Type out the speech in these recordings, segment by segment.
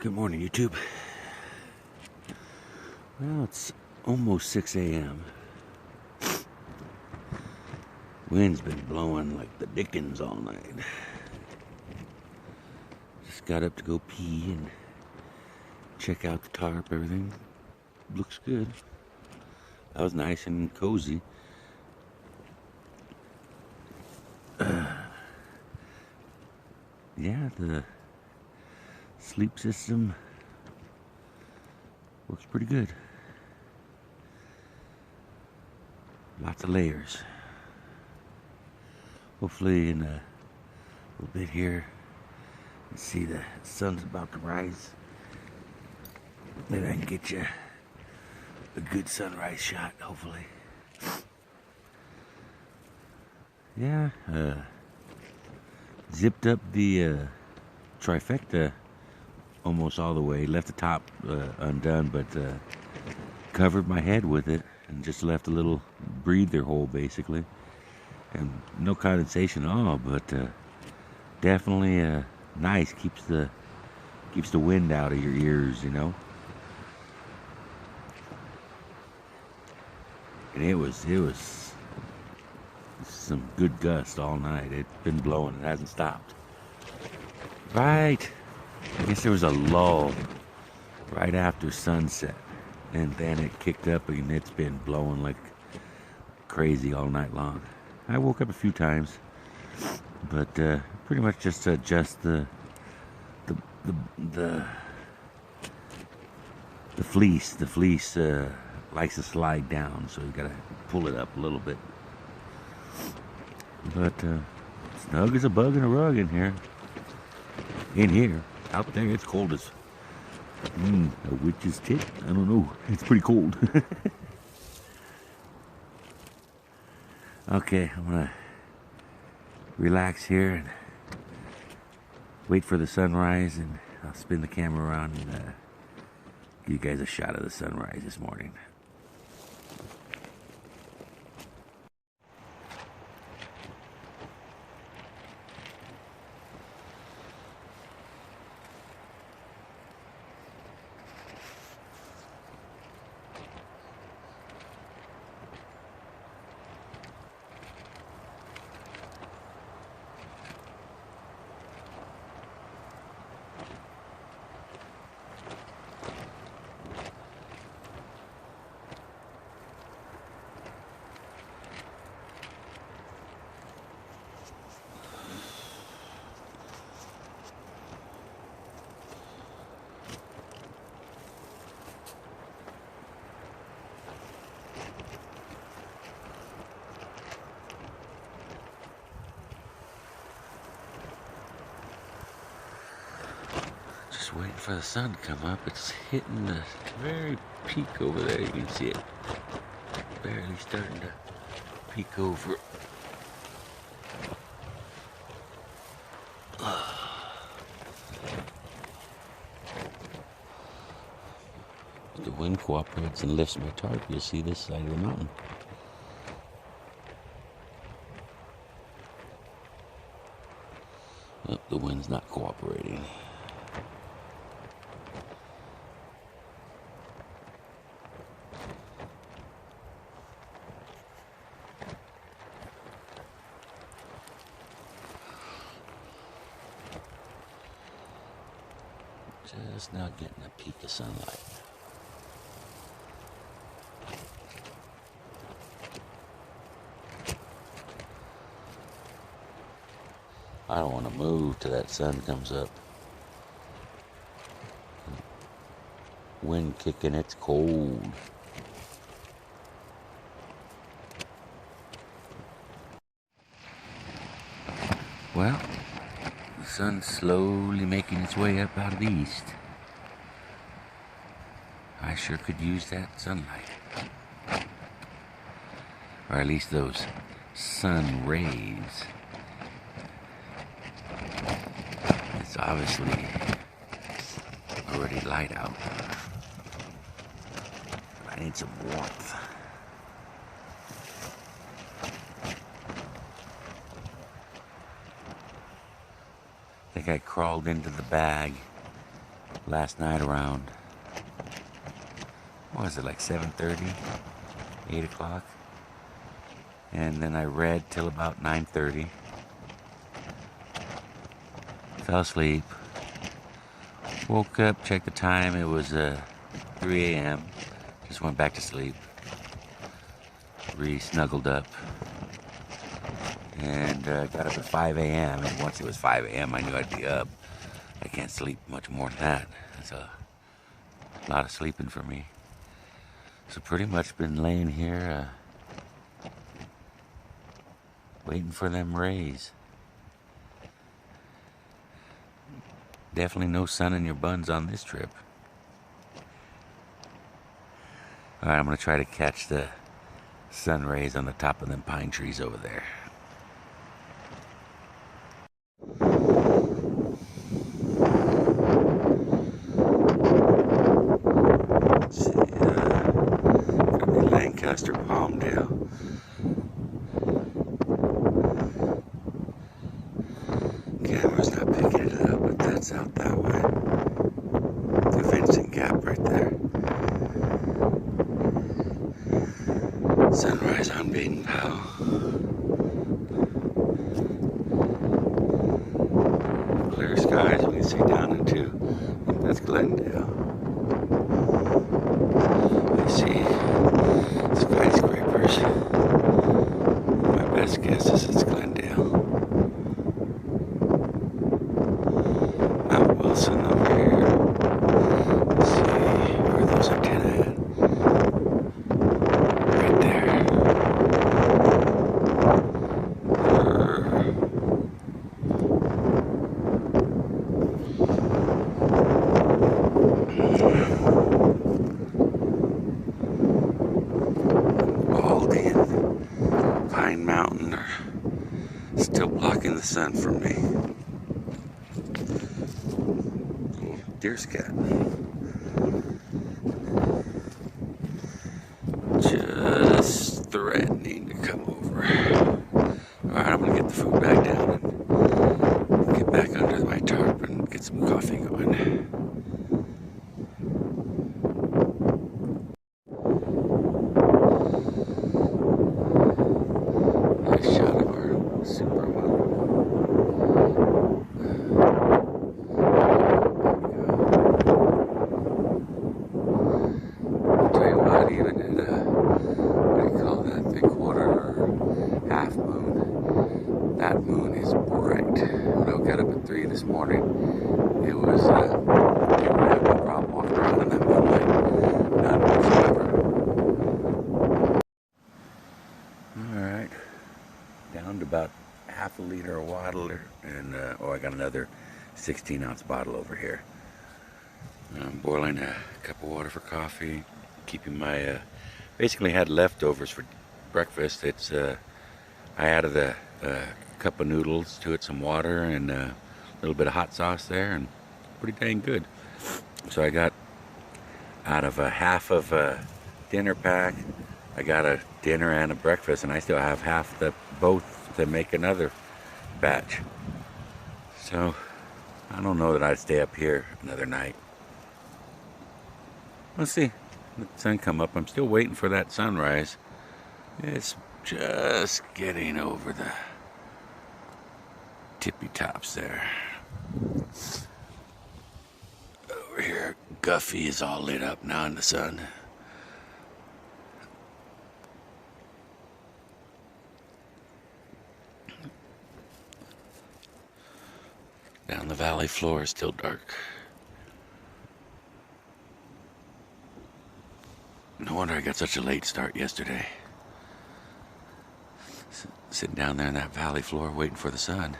Good morning, YouTube. Well, it's almost 6 a.m. Wind's been blowing like the dickens all night. Just got up to go pee and check out the tarp. Everything looks good. That was nice and cozy. Yeah, the sleep system works pretty good. Lots of layers. Hopefully in a little bit here, you see the sun's about to rise. Maybe I can get you a good sunrise shot, hopefully. Yeah, zipped up the trifecta almost all the way. Left the top undone, but covered my head with it and just left a little breather hole, basically. And no condensation at all, but definitely nice. Keeps the wind out of your ears, you know. And it was some good gust all night. It's been blowing. It hasn't stopped. Right. I guess there was a lull right after sunset, and then it kicked up, and it's been blowing like crazy all night long. I woke up a few times, but pretty much just to adjust the fleece. The fleece likes to slide down, so you gotta pull it up a little bit. But snug as a bug in a rug in here. In here, out there, it's cold as a witch's tit. I don't know. It's pretty cold. Okay, I'm gonna relax here and wait for the sunrise, and I'll spin the camera around and give you guys a shot of the sunrise this morning. Waiting for the sun to come up. It's hitting the very peak over there. You can see it barely starting to peek over. If the wind cooperates and lifts my tarp, you'll see this side of the mountain. Oh, the wind's not cooperating. Just now getting a peek of sunlight. I don't want to move till that sun comes up. Wind kicking, it's cold. Well, the sun's slowly making its way up out of the east. I sure could use that sunlight. Or at least those sun rays. It's obviously already light out. I need some warmth. I think I crawled into the bag last night around, what was it, like 7:30, 8 o'clock? And then I read till about 9:30. Fell asleep. Woke up, checked the time. It was 3 a.m. Just went back to sleep. Snuggled up. And got up at 5 a.m. And once it was 5 a.m., I knew I'd be up. I can't sleep much more than that. That's a lot of sleeping for me. So pretty much been laying here waiting for them rays. Definitely no sun in your buns on this trip. Alright, I'm going to try to catch the sun rays on the top of them pine trees over there. Let's see, gonna be Lancaster, Palmdale. Camera's not picking it up, but that's out that way. The Vincent Gap right there. Sunrise on Baden Powell. Clear skies, we can see down into, I think that's Glendale. I see skyscrapers. My best guess is it's Glendale. Mount Wilson over here. Let's see, where are those antennae at? Right there. Baldy and Pine Mountain are still blocking the sun from me. Little deer scat. Just threatening to come over. Alright, I'm gonna get the food back down and get back under my tarp and get some coffee going. Nice shot of our supermoon. I'll tell you what, even at what do you call that, 3/4 or half moon, that moon is bright. When I got up at 3 this morning, it was, I didn't have no problem walking around in that moonlight, not whatsoever. Alright, down to about half a liter of water, and I got another 16-ounce bottle over here. I'm boiling a cup of water for coffee, keeping my, basically had leftovers for breakfast. It's, I added a cup of noodles to it, some water, and a little bit of hot sauce there, and pretty dang good. So I got, out of a half of a dinner pack, I got a dinner and a breakfast, and I still have half both to make another batch. So I don't know that I'd stay up here another night. Let's see. Let the sun come up. I'm still waiting for that sunrise. It's just getting over the tippy tops there. Over here, Guffey is all lit up now in the sun. Down the valley floor is still dark. No wonder I got such a late start yesterday. Sitting down there in that valley floor waiting for the sun.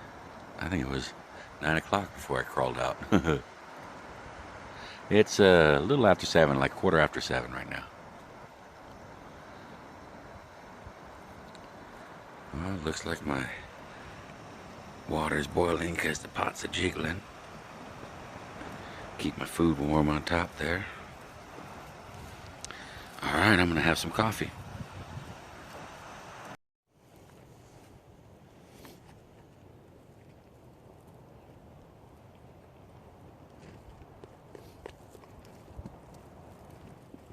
I think it was 9 o'clock before I crawled out. It's a little after 7, like 7:15 right now. Well, it looks like my water's boiling because the pots are jiggling. Keep my food warm on top there. Alright, I'm gonna have some coffee.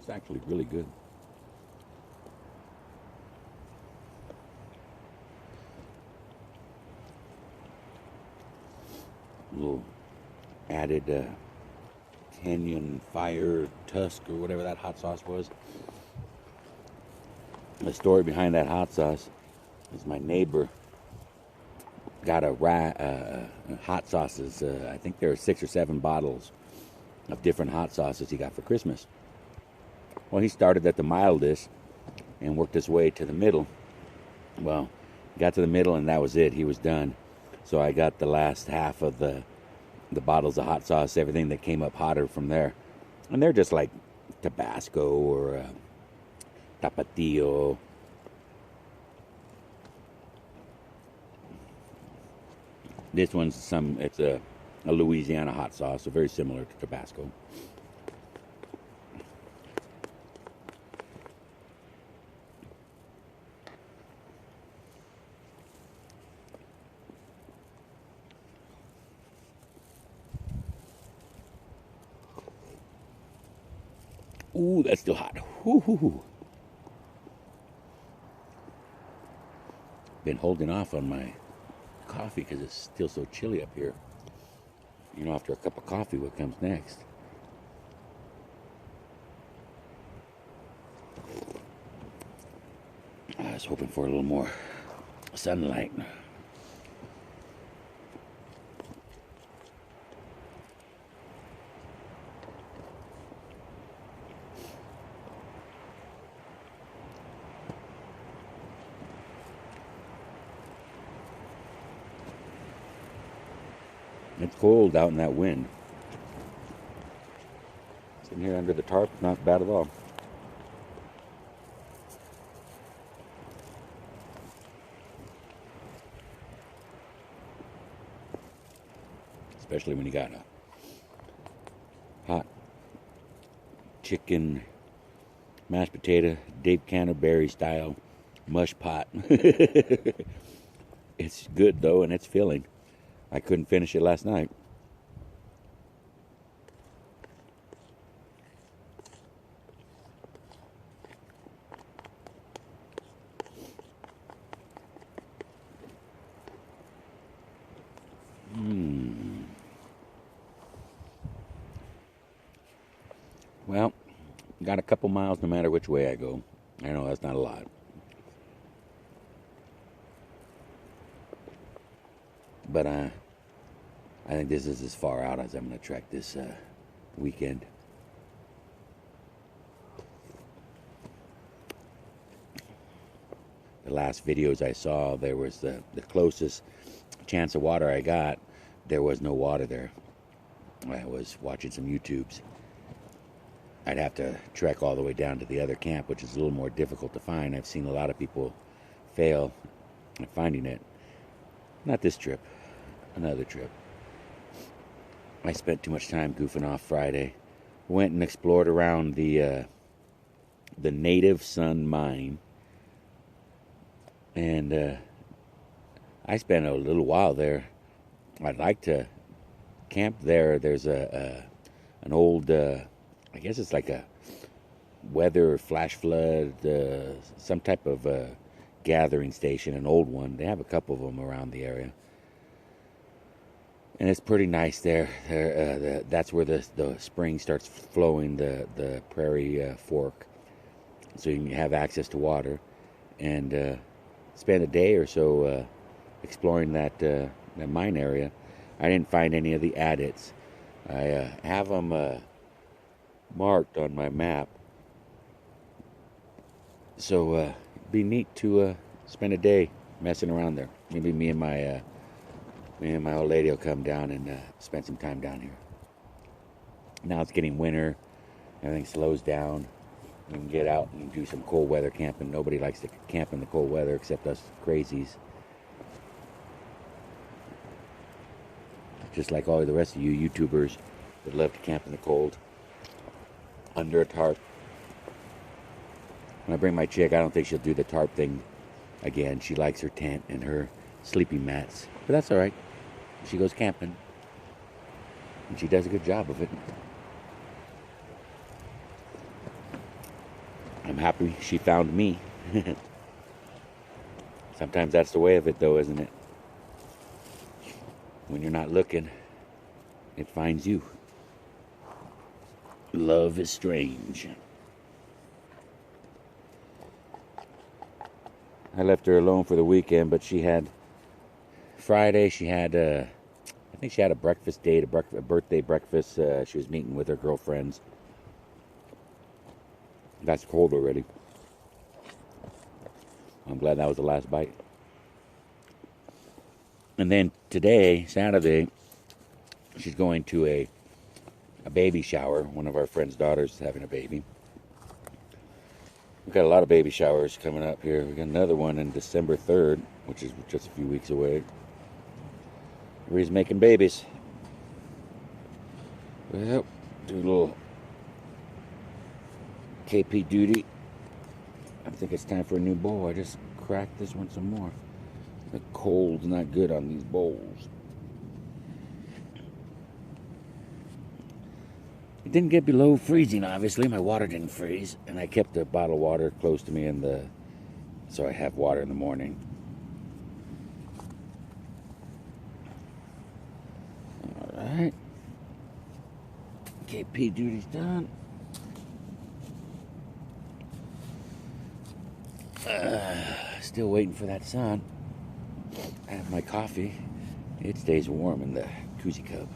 It's actually really good. A little added Canyon Fire Tusk or whatever that hot sauce was. The story behind that hot sauce is my neighbor got hot sauces. I think there are 6 or 7 bottles of different hot sauces he got for Christmas. Well, he started at the mildest and worked his way to the middle. Well, he got to the middle and that was it. He was done. So I got the last half of the bottles of hot sauce, everything that came up hotter from there. And they're just like Tabasco or Tapatio. This one's it's a Louisiana hot sauce, so very similar to Tabasco. Ooh, that's still hot. Ooh. Been holding off on my coffee because it's still so chilly up here. You know, after a cup of coffee, what comes next? I was hoping for a little more sunlight. It's cold out in that wind. Sitting here under the tarp, not bad at all. Especially when you got a hot chicken, mashed potato, Dave Canterbury style mush pot. It's good though, and it's filling. I couldn't finish it last night. Well, got a couple miles no matter which way I go. I know that's not a lot. But I think this is as far out as I'm going to trek this weekend. The last videos I saw, there was the closest chance of water I got. There was no water there. I was watching some YouTubes. I'd have to trek all the way down to the other camp, which is a little more difficult to find. I've seen a lot of people fail at finding it. Not this trip. Another trip. I spent too much time goofing off Friday. Went and explored around the Native Sun Mine. And I spent a little while there. I'd like to camp there. There's an old, I guess it's like a weather flash flood, some type of gathering station, an old one. They have a couple of them around the area. And it's pretty nice there. That's where the spring starts flowing, the prairie fork. So you can have access to water. And spend a day or so exploring that mine area. I didn't find any of the adits. I have them marked on my map. So it'd be neat to spend a day messing around there. Maybe me and my old lady will come down and spend some time down here. Now it's getting winter. Everything slows down. You can get out and do some cold weather camping. Nobody likes to camp in the cold weather except us crazies. Just like all the rest of you YouTubers that love to camp in the cold. Under a tarp. When I bring my chick, I don't think she'll do the tarp thing again. She likes her tent and her sleeping mats. But that's alright. She goes camping. And she does a good job of it. I'm happy she found me. Sometimes that's the way of it, though, isn't it? When you're not looking, it finds you. Love is strange. I left her alone for the weekend, but she had Friday. She had I think she had a breakfast date, a birthday breakfast. She was meeting with her girlfriends. That's cold already. I'm glad that was the last bite. And then today, Saturday, she's going to a baby shower. One of our friend's daughters is having a baby. We've got a lot of baby showers coming up here. We got another one on December 3rd, which is just a few weeks away. Everybody's making babies. Well, do a little KP duty. I think it's time for a new bowl. I just cracked this one some more. The cold's not good on these bowls. It didn't get below freezing, obviously. My water didn't freeze. And I kept the bottle of water close to me so I have water in the morning. Alright. KP duty's done. Still waiting for that sun. I have my coffee. It stays warm in the koozie cup.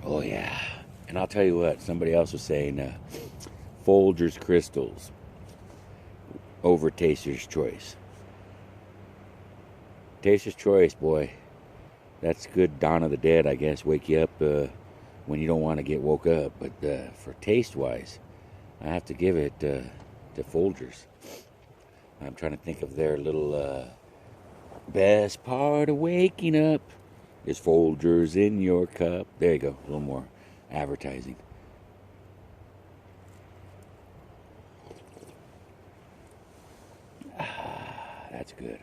Oh yeah. And I'll tell you what, somebody else was saying Folgers Crystals over Taster's Choice. Taster's Choice, boy. That's good Dawn of the Dead, I guess. Wake you up when you don't want to get woke up. But for taste-wise, I have to give it to Folgers. I'm trying to think of their little best part of waking up is Folgers in your cup. There you go. A little more advertising. That's good.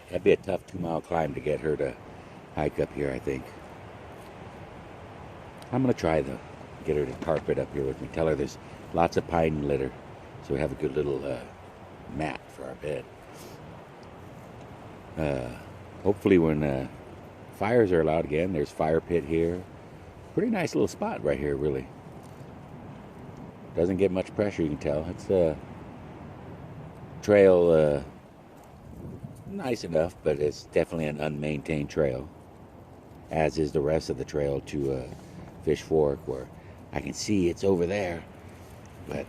That'd be a tough 2-mile climb to get her to hike up here, I think. I'm going to try, though. Get her to carpet up here with me. Tell her there's lots of pine litter, so we have a good little mat for our bed. Hopefully when fires are allowed again, there's fire pit here. Pretty nice little spot right here, really. Doesn't get much pressure, you can tell. It's a trail... nice enough, but it's definitely an unmaintained trail, as is the rest of the trail to Fish Fork, where I can see it's over there, but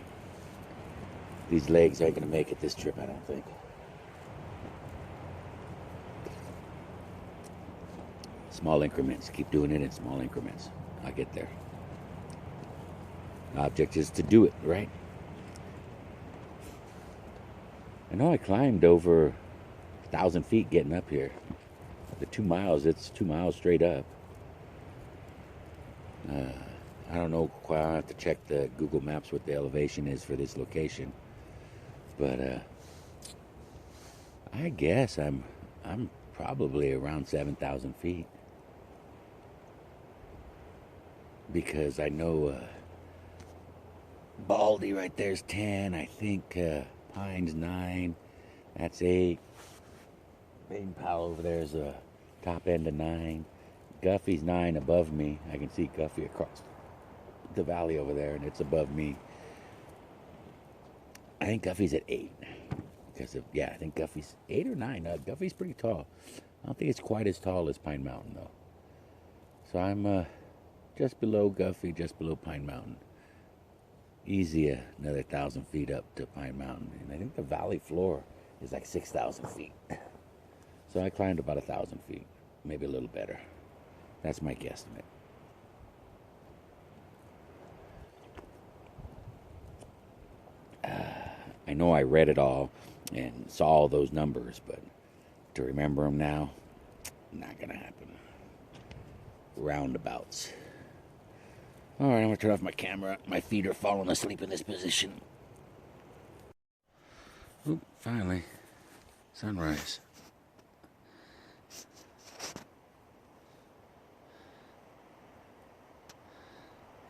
these legs aren't going to make it this trip, I don't think. Small increments. Keep doing it in small increments. I'll get there. The object is to do it, right? I know I climbed over 1,000 feet getting up here. The 2 miles, it's 2 miles straight up. I don't know, I'll have to check the Google Maps what the elevation is for this location. But I guess I'm probably around 7,000 feet. Because I know Baldy right there's 10. I think Pine's 9. That's 8. Baden Powell over there is a top end of 9. Guffey's 9 above me. I can see Guffey across the valley over there, and it's above me. I think Guffey's at 8. Because of, I think Guffey's 8 or 9. Guffey's pretty tall. I don't think it's quite as tall as Pine Mountain, though. So I'm just below Guffey, just below Pine Mountain. Easy another 1,000 feet up to Pine Mountain. And I think the valley floor is like 6,000 feet. So I climbed about 1,000 feet, maybe a little better. That's my guesstimate. I know I read it all and saw all those numbers, but to remember them now, not going to happen. Roundabouts. Alright, I'm gonna turn off my camera. My feet are falling asleep in this position. Oop, finally. Sunrise.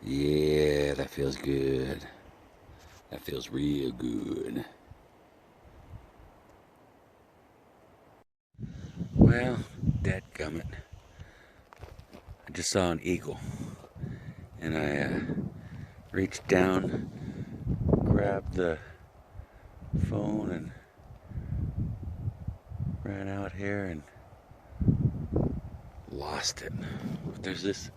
Yeah, that feels good. That feels real good. Well, dadgummit. I just saw an eagle. And I reached down, grabbed the phone and ran out here and lost it. But there's this,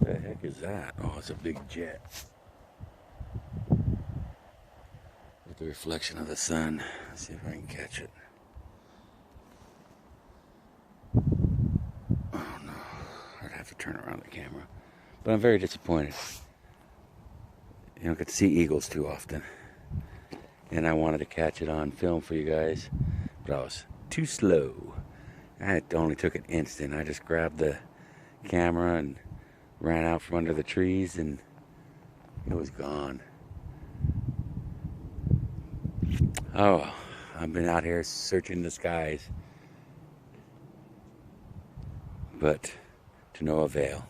what the heck is that? Oh, it's a big jet. With the reflection of the sun. Let's see if I can catch it. Oh no, I'd have to turn around the camera. But I'm very disappointed. You don't get to see eagles too often. And I wanted to catch it on film for you guys, but I was too slow. It only took an instant. I just grabbed the camera and ran out from under the trees and it was gone. Oh, I've been out here searching the skies, but to no avail.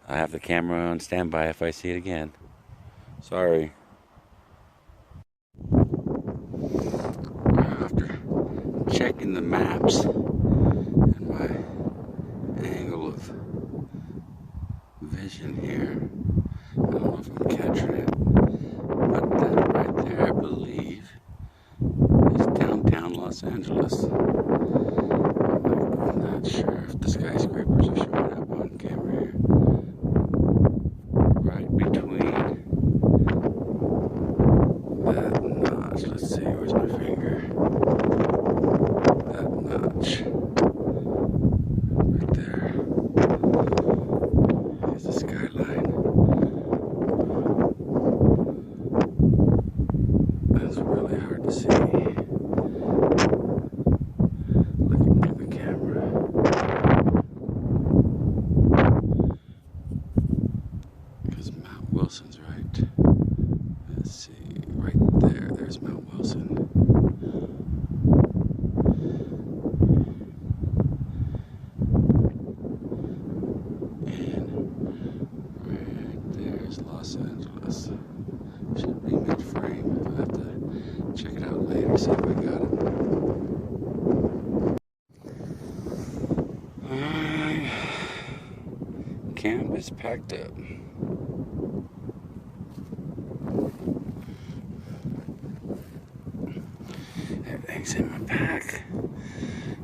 I have the camera on standby if I see it again. Sorry. After checking the maps and my angle of vision here, I don't know if I'm capturing it, but right there I believe is downtown Los Angeles. I'm not sure if the skyscrapers are showing up on camera here. Right between that notch. Let's see, where's my finger? That notch. Right there. Here's the skyline. That's really hard to see. Looking through the camera. Because Mount Wilson's right. Let's see, right there, there's Mount Wilson. And right there's Los Angeles. Should be mid-frame. I'll have to check it out later, see if I got it. Camp is packed up. Everything's in my pack.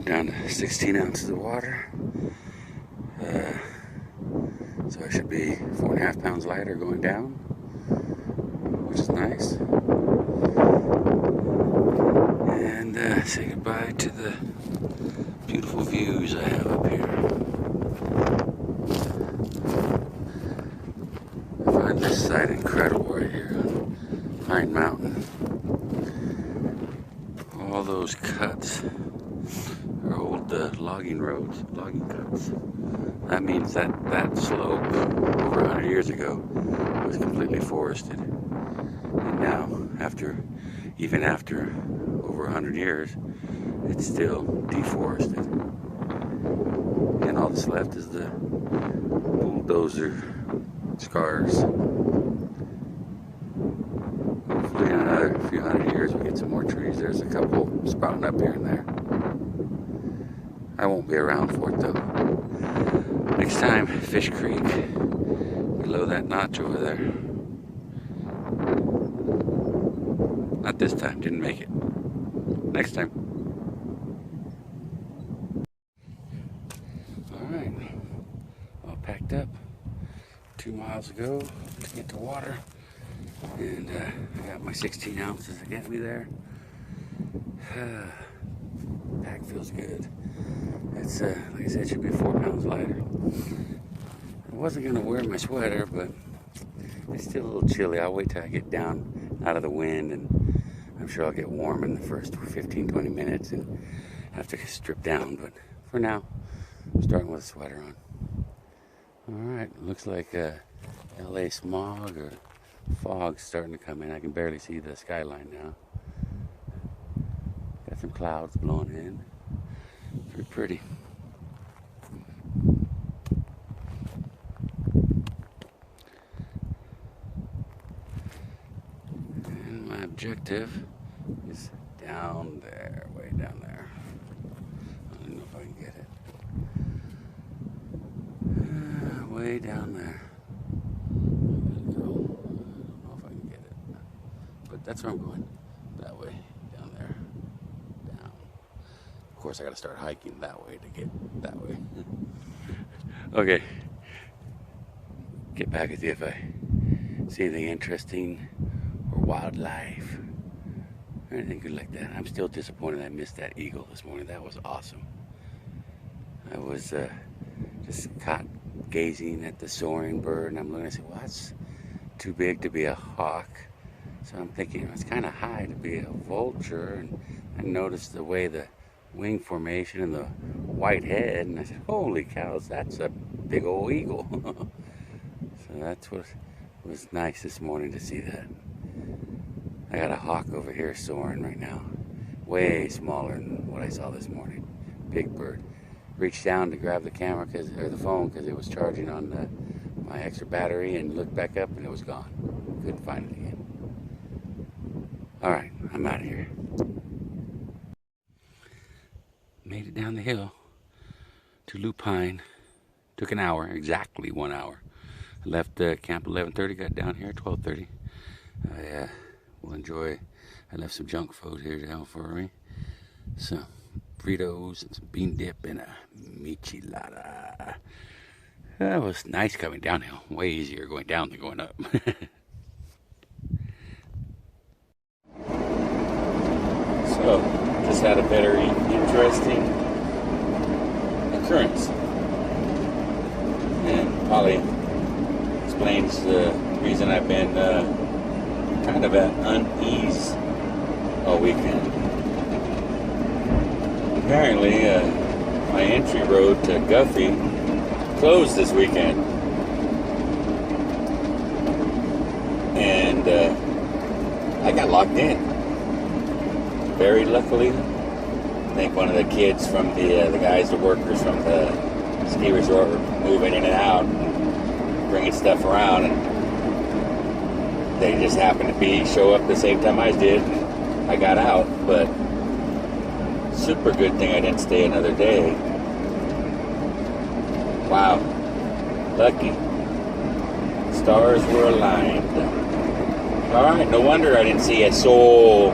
Down to 16 ounces of water. So I should be 4.5 pounds lighter going down, which is nice. And say goodbye to the beautiful views I have up here. I find this site incredible right here on Pine Mountain. All those cuts are old logging roads, logging cuts. That means that slope over 100 years ago was completely forested. And now, even after over 100 years, it's still deforested. And all that's left is the bulldozer scars. Hopefully in another few hundred years we get some more trees. There's a couple sprouting up here and there. I won't be around for it though. Next time, Fish Creek, below that notch over there. Not this time, didn't make it. Next time. Alright, all packed up. 2 miles ago to get to water. And I got my 16 ounces to get me there. Pack feels good. It's, like I said, it should be 4 pounds lighter. I wasn't going to wear my sweater, but it's still a little chilly. I'll wait till I get down out of the wind, and I'm sure I'll get warm in the first 15-20 minutes and have to strip down. But for now, I'm starting with a sweater on. Alright, looks like LA smog or fog's starting to come in. I can barely see the skyline now. Got some clouds blowing in. Pretty pretty. And my objective is down there, way down there. I don't know if I can get it. Way down there. I don't know if I can get it. But that's where I'm going. That way. Down there. Down. Of course, I gotta start hiking that way to get that way. Okay. Get back with you if I see anything interesting or wildlife or anything good like that. I'm still disappointed I missed that eagle this morning. That was awesome. I was just caught gazing at the soaring bird, and I'm looking, I said, well, that's too big to be a hawk. So I'm thinking, it's kind of high to be a vulture, and I noticed the way the wing formation and the white head, and I said, holy cows, that's a big old eagle. So that's what was nice this morning to see that. I got a hawk over here soaring right now, way smaller than what I saw this morning. Big bird. Reached down to grab the camera or the phone because it was charging on my extra battery, and looked back up and it was gone. Couldn't find it again. All right, I'm out of here. Made it down the hill to Lupine. Took an hour, exactly 1 hour. I left camp 11:30, got down here at 12:30. I will enjoy. I left some junk food here down for me. Some burritos and some bean dip and a michelada. That was nice coming downhill. Way easier going down than going up. So, just had a very interesting occurrence. And Polly explains the reason I've been kind of at unease all weekend. Apparently, my entry road to Guffey closed this weekend. And I got locked in. Very luckily, I think one of the kids from the guys, the workers from the ski resort were moving in and out, and bringing stuff around, and they just happened to show up the same time I did. I got out, but super good thing I didn't stay another day. Wow. Lucky. Stars were aligned. Alright, no wonder I didn't see a soul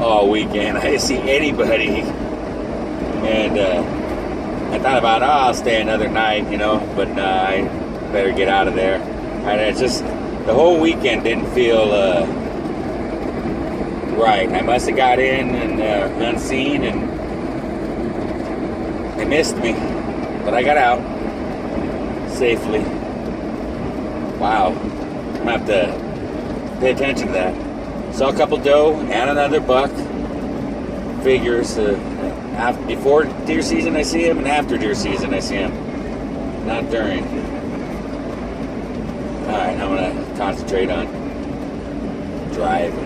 all weekend. I didn't see anybody. And I thought about, I'll stay another night, but I better get out of there. And it's just, the whole weekend didn't feel right. I must have got in and unseen, and they missed me. But I got out safely. Wow. I'm going to have to pay attention to that. Saw a couple doe and another buck. Figures. Before deer season I see him, and after deer season I see him. Not during. Alright, I'm going to concentrate on driving.